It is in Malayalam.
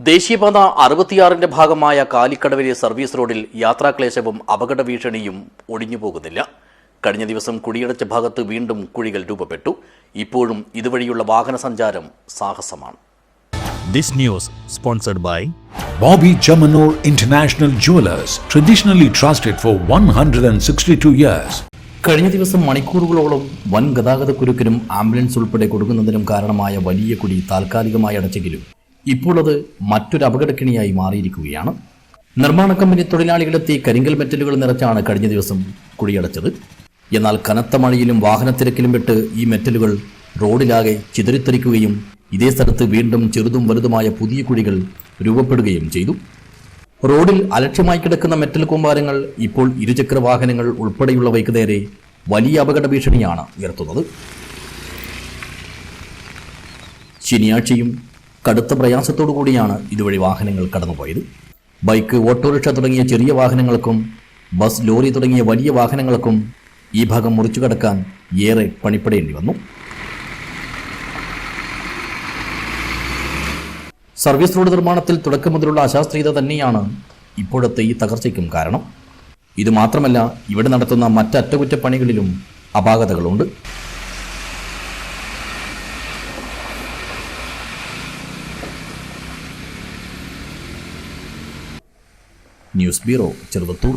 ദേശീയപാത 66ന്റെ ഭാഗമായ കാലിക്കടവിലെ സർവീസ് റോഡിൽ യാത്രാക്ലേശവും അപകട ഭീഷണിയും ഒഴിഞ്ഞുപോകുന്നില്ല. കഴിഞ്ഞ ദിവസം കുഴിയടച്ച ഭാഗത്ത് വീണ്ടും കുഴികൾ രൂപപ്പെട്ടു. ഇപ്പോഴും ഇതുവഴിയുള്ള വാഹന സഞ്ചാരം സാഹസമാണ്. This news sponsored by Bobby Chamanur International Jewelers, traditionally trusted for 162 years. കഴിഞ്ഞ ദിവസം മണിക്കൂറുകളോളം വൻ ഗതാഗതക്കുരുക്കിനും ആംബുലൻസ് ഉൾപ്പെടെ കൊടുക്കുന്നതിനും കാരണമായ വലിയ കുഴി താൽക്കാലികമായി അടച്ചെങ്കിലും ഇപ്പോൾ അത് മറ്റൊരു അപകടക്കിണിയായി മാറിയിരിക്കുകയാണ്. നിർമ്മാണ കമ്പനി തൊഴിലാളികളെത്തി കരിങ്കൽ മെറ്റലുകൾ നിറച്ചാണ് കഴിഞ്ഞ ദിവസം കുഴിയടച്ചത്. എന്നാൽ കനത്ത മഴയിലും വാഹനത്തിരക്കിലും പെട്ട് ഈ മെറ്റലുകൾ റോഡിലാകെ ചിതറിത്തെറിക്കുകയും ഇതേ സ്ഥലത്ത് വീണ്ടും ചെറുതും വലുതുമായ പുതിയ കുഴികൾ രൂപപ്പെടുകയും ചെയ്തു. റോഡിൽ അലക്ഷ്യമായി കിടക്കുന്ന മെറ്റൽ കൂമ്പാരങ്ങൾ ഇപ്പോൾ ഇരുചക്ര വാഹനങ്ങൾ ഉൾപ്പെടെയുള്ളവയ്ക്ക് നേരെ വലിയ അപകട ഭീഷണിയാണ് ഉയർത്തുന്നത്. ശനിയാഴ്ചയും കടുത്ത പ്രയാസത്തോടു കൂടിയാണ് ഇതുവഴി വാഹനങ്ങൾ കടന്നുപോയത്. ബൈക്ക്, ഓട്ടോറിക്ഷ തുടങ്ങിയ ചെറിയ വാഹനങ്ങൾക്കും ബസ്, ലോറി തുടങ്ങിയ വലിയ വാഹനങ്ങൾക്കും ഈ ഭാഗം മുറിച്ചു കടക്കാൻ ഏറെ പണിപ്പെടേണ്ടി വന്നു. സർവീസ് റോഡ് നിർമ്മാണത്തിൽ തുടക്കം മുതലുള്ള അശാസ്ത്രീയത തന്നെയാണ് ഇപ്പോഴത്തെ ഈ തകർച്ചയ്ക്കും കാരണം. ഇത് മാത്രമല്ല, ഇവിടെ നടത്തുന്ന മറ്റ് അറ്റകുറ്റപ്പണികളിലും അപാകതകളുണ്ട്. News bureau, Cheruvathur.